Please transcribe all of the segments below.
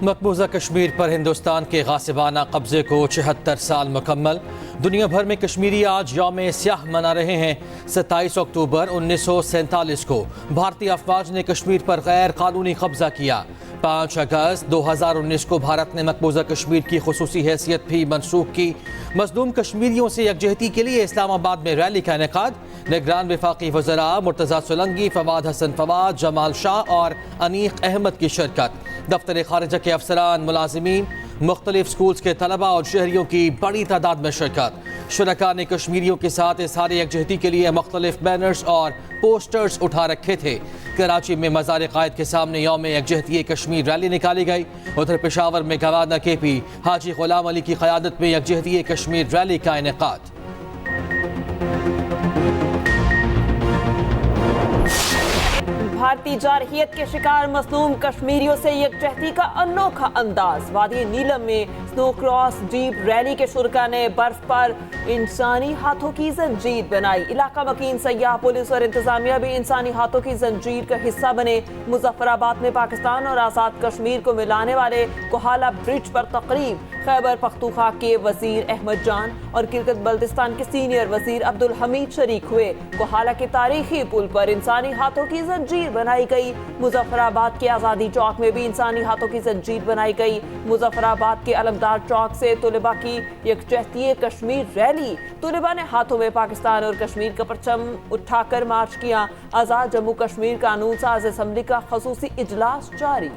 मकबूजा कश्मीर पर हिंदुस्तान के गासिबाना कब्जे को 74 साल मुकम्मल। दुनिया भर में कश्मीरी आज यौम स्याह मना रहे हैं। 27 अक्टूबर 1947 को भारतीय अफवाज ने कश्मीर पर गैर कानूनी कब्जा किया। 5 अगस्त 2019 को भारत ने मकबूजा कश्मीर की खुसूसी हैसियत भी मनसूख की। मजलूम कश्मीरियों से यकजहती के लिए इस्लामाबाद में रैली का इनेकाद। निगरान वफाकी वज़रा मुर्तज़ा सोलंकी, फवाद हसन फवाद, जमाल शाह और अनीक अहमद की शिरकत। दफ्तर खारिजा के अफसरान, मुलाजिमीन, मुख्तलिफ स्कूल्स के तलबा और शहरियों की बड़ी तादाद में शिरकत। शुरका ने कश्मीरियों के साथ इज़हार यकजहती के लिए मुख्तलिफ बैनर्स और पोस्टर्स उठा रखे थे। कराची में मज़ार क़ायद के सामने यौम यकजहती कश्मीर रैली निकाली गई। उधर पेशावर में गवर्नर KP हाजी गुलाम अली की क़यादत में यकजहती कश्मीर रैली का इनेकाद। भारतीय जारहियत के शिकार मसलूम कश्मीरियों से यकजहती का अनोखा अंदाज। वादी नीलम में स्नो क्रॉस जीप रैली के शुरका ने बर्फ पर इंसानी हाथों की जंजीर बनाई। इलाका मकीन सयाह, पुलिस और इंतजामिया भी इंसानी हाथों की जंजीर का हिस्सा बने। मुजफ्फराबाद में पाकिस्तान और आज़ाद कश्मीर को मिलाने वाले कोहाला ब्रिज पर तकरीब। खैबर पख्तूनख्वा के वजीर अहमद जान और गिलगित बल्तिस्तान के सीनियर वजीर अब्दुल हमीद शरीक हुए। कोहाला के तारीखी पुल पर इंसानी हाथों की जंजीर बनाई गई। मुजफ्फराबाद के आज़ादी चौक में भी इंसानी हाथों की जंजीर बनाई गई। मुजफ्फराबाद के अलमदार चौक से तुलिबा की यकजहती कश्मीर रैली। तुलिबा ने हाथों में पाकिस्तान और कश्मीर का परचम उठाकर मार्च किया। आज़ाद जम्मू कश्मीर कानून साज असम्बली का खसूसी इजलास जारी।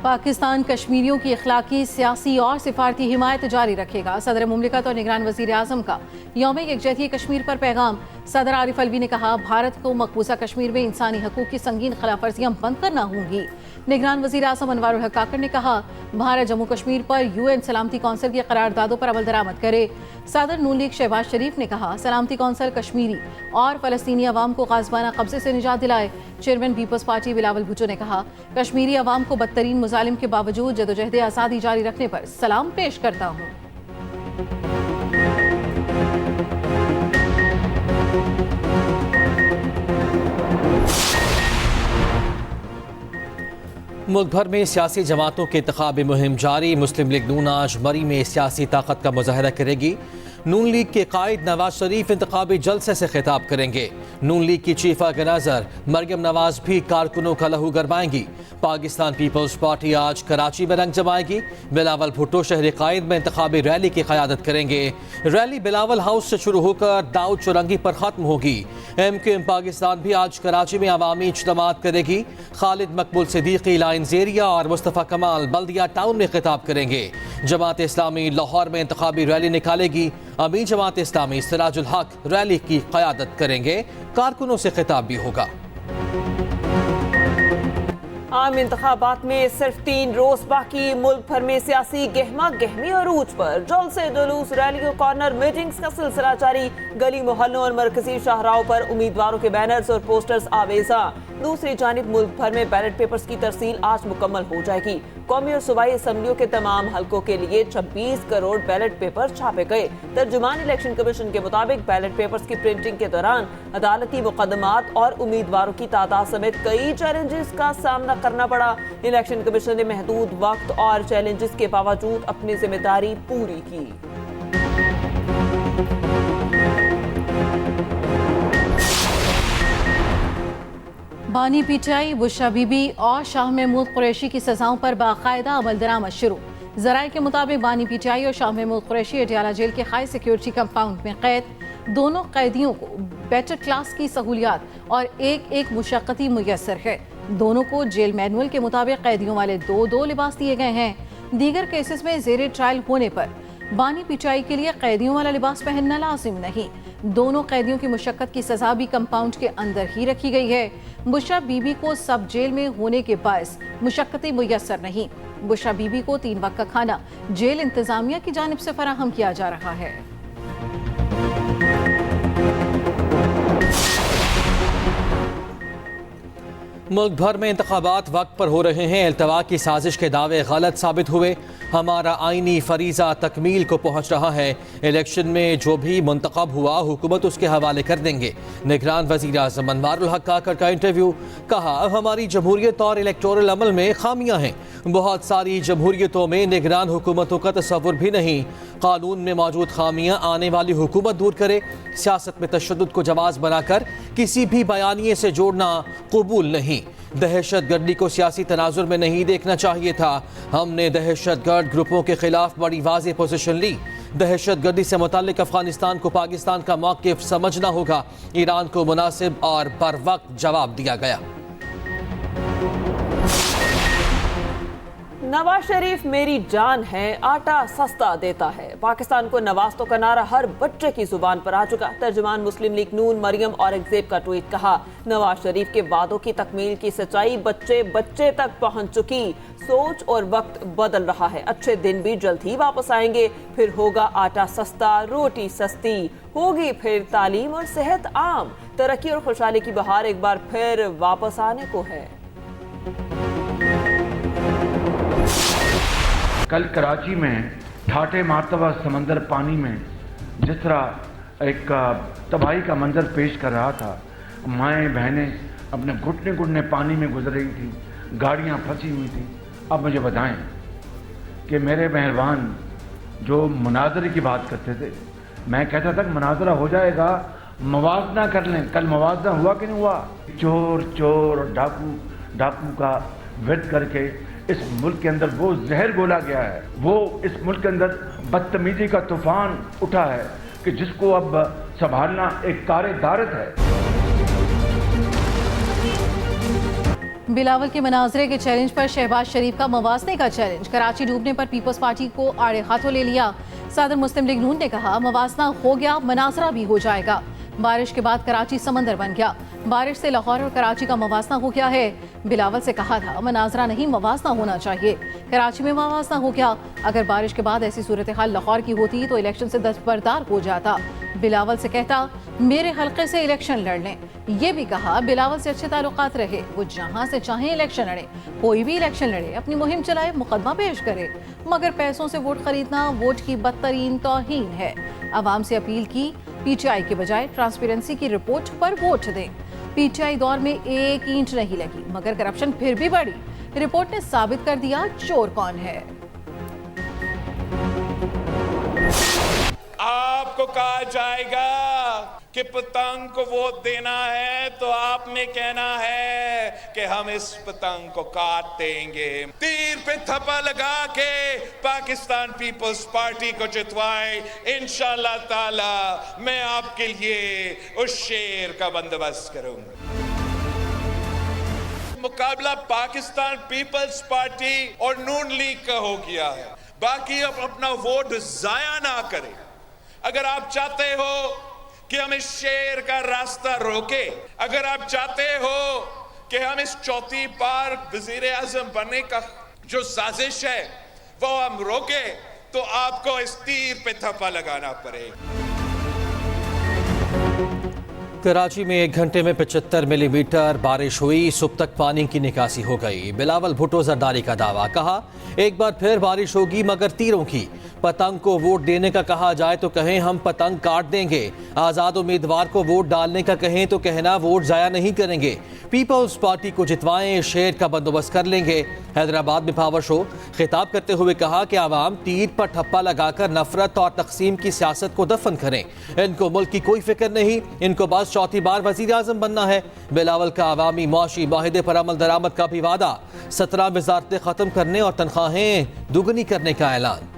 पाकिस्तान कश्मीरियों की अखलाकी, सियासी और सिफारती हिमायत जारी रखेगा। सदर मुमलिकत और निगरान वजीर आज़म का यौम यकजहती कश्मीर पर पैगाम। सदर आरिफ अलवी ने कहा, भारत को मकबूजा कश्मीर में इंसानी हकूक़ की संगीन खिलाफ वर्जियां बंद करना होंगी। निगरान वजीर आज़म अनवारुल हक काकड़ ने कहा, भारत जम्मू कश्मीर पर UN सलामती कौंसिल की करारदादों पर अमल दरामद करे। सदर नून लीग शहबाज शरीफ ने कहा, सलामती कौंसिल कश्मीरी और फ़लस्तीनी अवाम को गाज़बाना कब्जे से निजात दिलाए। Chairman peoples party Bilawal Bhutto ने कहा, कश्मीरी अवाम को बदतरीन मुजालिम के बावजूद जदोजहद आज़ादी जारी रखने पर सलाम पेश करता हूँ। मुल्क भर में सियासी जमातों की इंतखाबी मुहिम जारी। मुस्लिम लीग नून आज मरी में सियासी ताकत का मुजाहरा करेगी। नून लीग के कायद नवाज शरीफ इंतखाबी जलसे से खिताब करेंगे। नून लीग की चीफ ऑर्गेनाइजर मरियम नवाज भी कारकुनों का लहू गरमाएंगी। पाकिस्तान पीपल्स पार्टी आज कराची में रंग जमाएगी। बिलावल भुट्टो शहर कायद में इंतखाबी रैली की क़यादत करेंगे। रैली बिलावल हाउस से शुरू होकर दाऊद चौरंगी पर ख़त्म होगी। MQM पाकिस्तान भी आज कराची में अवामी इज्तिमात करेगी। खालिद मकबूल सिद्दीकी लाइन्स एरिया और मुस्तफ़ा कमाल बल्दिया टाउन में खिताब करेंगे। जमात इस्लामी लाहौर में इंतखाबी रैली निकालेगी। अमीर जमात इस्लामी सिराजुल हक रैली की क़यादत करेंगे। कारकुनों से खिताब भी होगा। आम इंतखाबात में सिर्फ 3 रोज बाकी। मुल्क भर में सियासी गहमा गहमी अरूज पर। जलसे, जुलूस, रैलियों, कॉर्नर मीटिंग्स का सिलसिला जारी। गली मोहल्लों और मरकजी शाहराहों पर उम्मीदवारों के बैनर्स और पोस्टर्स आवेजा। दूसरी जानिब मुल्क भर में बैलेट पेपर्स की तरसील आज मुकम्मल हो जाएगी। कौमी और सूबाई असम्बलियों के तमाम हलकों के लिए 26 करोड़ बैलेट पेपर छापे गए। तर्जुमान इलेक्शन कमीशन के मुताबिक बैलेट पेपर्स की प्रिंटिंग के दौरान अदालती मुकदमात और उम्मीदवारों की तादाद समेत कई चैलेंजेस का सामना करना पड़ा। इलेक्शन कमीशन ने महदूद वक्त और चैलेंजेस के बावजूद अपनी जिम्मेदारी पूरी की। बानी पीटीआई, बुशरा बीबी और शाह महमूद कुरैशी की सजाओं पर बाकायदा अमल दरामद शुरू। ज़राए के मुताबिक बानी पीटीआई और शाह महमूद कुरैशी अडियाला जेल के हाई सिक्योरिटी कंपाउंड में कैद। दोनों कैदियों को बेटर क्लास की सहूलियात और एक मुशक्कती मुयस्सर है। दोनों को जेल मैनुअल के मुताबिक कैदियों वाले दो लिबास दिए गए हैं। दीगर केसेस में ज़ेरे ट्रायल होने पर बानी पीटीआई के लिए कैदियों वाला लिबास पहनना लाजिम नहीं। दोनों कैदियों की मुशक्कत की सजा भी कंपाउंड के अंदर ही रखी गई है। बुशरा बीबी को सब जेल में होने के बायस मुशक्कतें मुयस्सर नहीं। बुशरा बीबी को 3 वक्त का खाना जेल इंतजामिया की जानिब से फराहम किया जा रहा है। मुल्क भर में इंतखाबात वक्त पर हो रहे हैं। अल्तवा की साजिश के दावे गलत साबित हुए। हमारा आईनी फरीजा तकमील को पहुँच रहा है। इलेक्शन में जो भी मुंतखब हुआ हुकूमत उसके हवाले कर देंगे। निगरान वज़ीर आज़म अनवारुल हक काकर का इंटरव्यू। कहा, हमारी जमहूरियत और इलेक्टोरल अमल में खामियां हैं। बहुत सारी जमहूरियतों में निगरान हुकूमतों का तसव्वुर भी नहीं। कानून में मौजूद खामियां आने वाली हुकूमत दूर करे। सियासत में तशद्दुद को जवाज़ बनाकर किसी भी बयानिए से जोड़ना कबूल नहीं। दहशत गर्दी को सियासी तनाजुर में नहीं देखना चाहिए था। हमने दहशत गर्द ग्रुपों के खिलाफ बड़ी वाज़ेह पोजीशन ली। दहशत गर्दी से मुताल्लिक अफगानिस्तान को पाकिस्तान का मौक़िफ़ समझना होगा। ईरान को मुनासिब और बर वक्त जवाब दिया गया। नवाज शरीफ मेरी जान है, आटा सस्ता देता है। पाकिस्तान को नवाजतों का नारा हर बच्चे की जुबान पर आ चुका। तर्जुमान मुस्लिम लीग नून मरियम औरंगजेब का ट्वीट। कहा, नवाज शरीफ के वादों की तकमील की सच्चाई बच्चे बच्चे तक पहुंच चुकी। सोच और वक्त बदल रहा है। अच्छे दिन भी जल्द ही वापस आएंगे। फिर होगा आटा सस्ता, रोटी सस्ती, होगी फिर तालीम और सेहत आम। तरक्की और खुशहाली की बहार एक बार फिर वापस आने को है। कल कराची में ठाटे मारतबा समंदर पानी में जिस तरह एक तबाही का मंजर पेश कर रहा था, माएँ बहनें अपने घुटने घुटने पानी में गुजर रही थी, गाड़ियाँ फंसी हुई थी। अब मुझे बताएं कि मेरे मेहरबान जो मुनाजरे की बात करते थे, मैं कहता था मुनाजरा हो जाएगा, मवाजना कर लें। कल मवाजना हुआ कि नहीं हुआ? चोर चोर और डाकू डाकू का विद करके इस मुल्क के अंदर वो जहर घोला गया है। वो इस मुल्क के अंदर बदतमीजी का तूफान उठा है कि जिसको अब संभालना एक कारे दारत है। बिलावल के मनाजरे के चैलेंज पर शहबाज शरीफ का मवासने का चैलेंज। कराची डूबने पर पीपल्स पार्टी को आड़े हाथों ले लिया। सदर मुस्लिम लीग नून ने कहा, मवासना हो गया, मनाजरा भी हो जाएगा। बारिश के बाद कराची समंदर बन गया। बारिश से लाहौर और कराची का मवासना हो गया है। बिलावल से कहा था, मनाजरा नहीं मवासना होना चाहिए। कराची में मवासना हो गया। अगर बारिश के बाद ऐसी सूरत हाल लाहौर की होती तो इलेक्शन से दस्तबरदार हो जाता। बिलावल से कहता, मेरे हल्के से इलेक्शन लड़ लें। ये भी कहा, बिलावल से अच्छे ताल्लुकात रहे, वो जहां से चाहे इलेक्शन लड़े, कोई भी इलेक्शन लड़े, अपनी मुहिम चलाए, मुकदमा पेश करे, मगर पैसों से वोट खरीदना वोट की बदतरीन तौहीन है। आवाम से अपील की, पीटीआई के बजाय ट्रांसपेरेंसी की रिपोर्ट पर वोट दें। पीटीआई दौर में एक ईंट नहीं लगी, मगर करप्शन फिर भी बढ़ी। रिपोर्ट ने साबित कर दिया चोर कौन है। आपको कहा जाएगा कि पतंग को वोट देना है तो आपने कहना है कि हम इस पतंग को काट देंगे। तीर पे थप्पा लगा के पाकिस्तान पीपल्स पार्टी को जितवाए। इंशाअल्लाह ताला मैं आपके लिए उस शेर का बंदोबस्त करूंगा। मुकाबला पाकिस्तान पीपल्स पार्टी और नून लीग का हो गया है। बाकी अब अपना वोट जाया ना करें। अगर आप चाहते हो कि हम इस शेर का रास्ता रोके, अगर आप चाहते हो कि हम इस चौथी बार वजीर आजम बनने का जो साजिश है वो हम रोके, तो आपको इस तीर पे थप्पा लगाना पड़ेगा। कराची में 1 घंटे में 75 मिलीमीटर बारिश हुई। सुबह तक पानी की निकासी हो गई। बिलावल भुट्टो जरदारी का दावा। कहा, एक बार फिर बारिश होगी मगर तीरों की। पतंग को वोट देने का कहा जाए तो कहें हम पतंग काट देंगे। आज़ाद उम्मीदवार को वोट डालने का कहें तो कहना वोट ज़ाया नहीं करेंगे। पीपल्स पार्टी को जितवाएं, शेर का बंदोबस्त कर लेंगे। हैदराबाद में पावर शो खिताब करते हुए कहा कि आवाम तीर पर ठप्पा लगाकर नफरत और तकसीम की सियासत को दफन करें। इनको मुल्क की कोई फिक्र नहीं, इनको बस चौथी बार वजीर आजम बनना है। बिलावल का अवामी मुआशी माहिदे पर अमल दरामद का भी वादा। 17 वजारतें खत्म करने और तनख्वाहें दुगनी करने का ऐलान।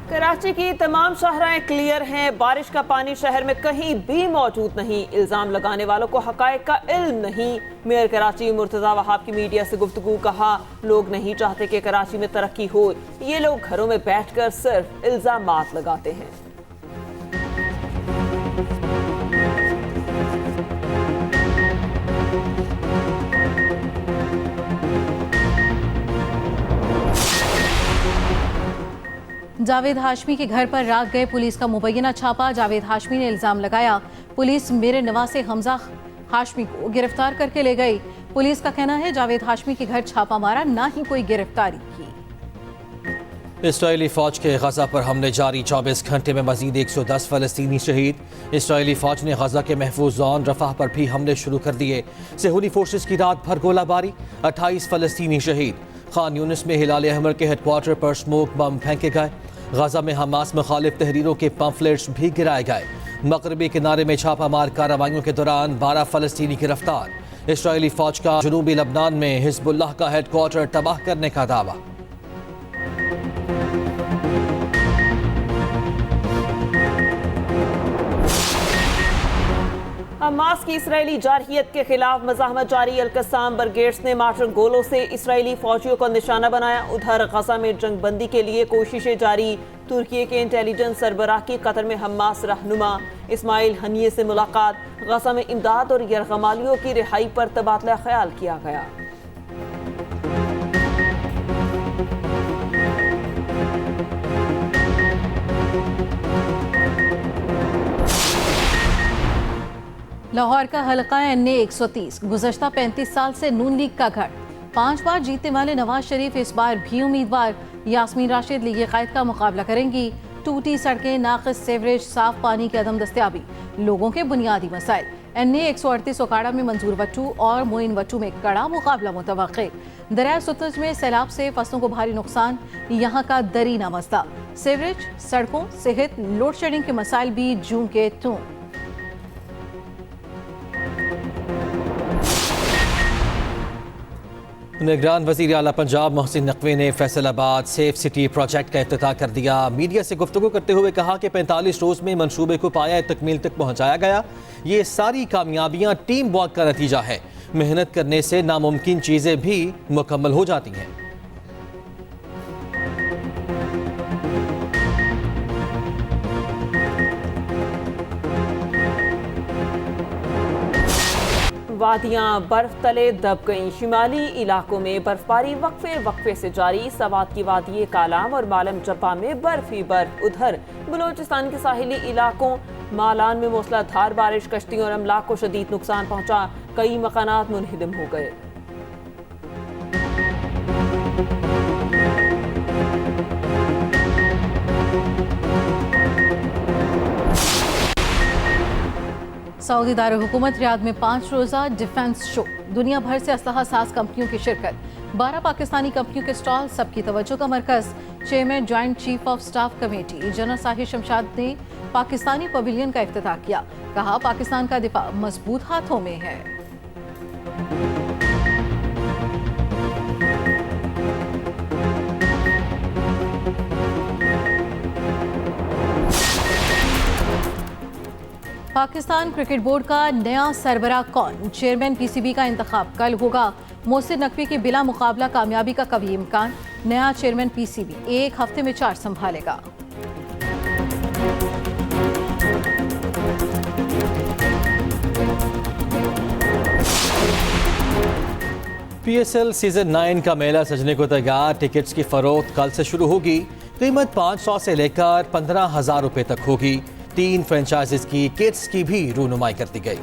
कराची की तमाम शाहराएं क्लियर हैं। बारिश का पानी शहर में कहीं भी मौजूद नहीं। इल्जाम लगाने वालों को हकायक का इल्म नहीं। मेयर कराची मुर्तजा वहाब की मीडिया से गुफ्तगू। कहा, लोग नहीं चाहते कि कराची में तरक्की हो, ये लोग घरों में बैठकर सिर्फ इल्जामात लगाते हैं। जावेद हाशमी के घर पर रात गए पुलिस का मुबैना छापा। जावेद हाशमी ने इल्जाम लगाया, पुलिस मेरे नवासे हमजा हाशमी को गिरफ्तार करके ले गई। पुलिस का कहना है जावेद हाशमी के घर छापा मारा, ना ही कोई गिरफ्तारी की। इसराइली फौज के गजा पर हमले जारी, 24 घंटे में मजीद 110 फलस्तीनी शहीद। इसराइली फौज ने गजा के महफूज जोन रफाह पर भी हमले शुरू कर दिए। सेहूनी फोर्सेस की रात भर गोलाबारी, 28 फलस्तीनी शहीद। खान यूनिस में हिलाल अहमर के हेडक्वार्टर पर स्मोक बम फेंके गए। गजा में हमास मुखालिफ तहरीरों के पम्फलेट्स भी गिराए गए। मगरबी किनारे में छापामार कार्रवाइयों के दौरान 12 फलस्तीनी गिरफ्तार। इसराइली फौज का जनूबी लबनान में हिजबुल्लाह का हेडक्वार्टर तबाह करने का दावा। हमास की इसराइली जारहियत के खिलाफ मज़ाहमत जारी। अल-कस्साम ब्रिगेड्स ने मार्टर गोलों से इसराइली फौजियों को निशाना बनाया। उधर गजा में जंगबंदी के लिए कोशिशें जारी। तुर्की के इंटेलिजेंस सरबराह की कतर में हमास रहनुमा इस्माइल हनिये से मुलाकात। गजा में इमदाद और यरगमालियों की रिहाई पर तबादला ख्याल किया गया। लाहौर का हल्का NA 130 गुज़श्ता 35 साल से नून लीग का गढ़। 5 बार जीतने वाले नवाज शरीफ इस बार भी उम्मीदवार। यास्मीन राशिद लीग कायद का मुकाबला करेंगी। टूटी सड़कें, नाक़िस सीवरेज, साफ पानी की अदम दस्तियाबी लोगों के बुनियादी मसाइल। NA 138 ओकाड़ा में मंजूर वट्टू और मोइन वट्टू में कड़ा मुकाबला मुतवक्के। दरिया सतलुज में सैलाब से फसलों को भारी नुकसान, यहाँ का दरीना मसला। सीवरेज, सड़कों, सेहत, लोड शेडिंग के मसाइल भी जूं के तूं। निगरान वज़ीर आला पंजाब मोहसिन नकवी ने फैसलाबाद सेफ सिटी प्रोजेक्ट का इफ्तिताह कर दिया। मीडिया से गुफ्तगू करते हुए कहा कि 45 रोज़ में मंसूबे को पाया तकमील तक पहुँचाया गया। ये सारी कामयाबियाँ टीम वर्क का नतीजा है। मेहनत करने से नामुमकिन चीज़ें भी मुकम्मल हो जाती हैं। वादियां बर्फ तले दब गईं। शिमाली इलाकों में बर्फबारी वक्फे से जारी। सवात की वादी कालाम और मालम जब्बा में बर्फ ही बर्फ। उधर बलूचिस्तान के साहिली इलाकों मालान में मूसलाधार बारिश, कश्तियों और अमलाक को शदीद नुकसान पहुंचा। कई मकानात मुनहदम हो गए। सऊदी दारुल-हुकूमत रियाद में 5 रोज़ा डिफेंस शो। दुनिया भर से असलहा साज कंपनियों की शिरकत। 12 पाकिस्तानी कंपनियों के स्टॉल सबकी तवज्जो का मरकज। Chairman joint chief of staff committee general Sahir Shamshad ने पाकिस्तानी पवेलियन का इफ्तिताह किया। कहा, पाकिस्तान का दिफा मजबूत हाथों में है। पाकिस्तान क्रिकेट बोर्ड का नया सरबराह कौन? चेयरमैन PCB का इंतखाब कल होगा। मोहसिन नकवी के बिला मुकाबला कामयाबी का कभी इम्कान। नया चेयरमैन PCB 1 हफ्ते में चार्ज संभालेगा। PSL सीजन 9 का मेला सजने को तैयार। टिकट्स की फरोख्त कल से शुरू होगी। कीमत 500 से लेकर 15,000 रुपए तक होगी। 3 फ्रेंचाइजीज की किट्स की भी रूनुमाई कर दी गई।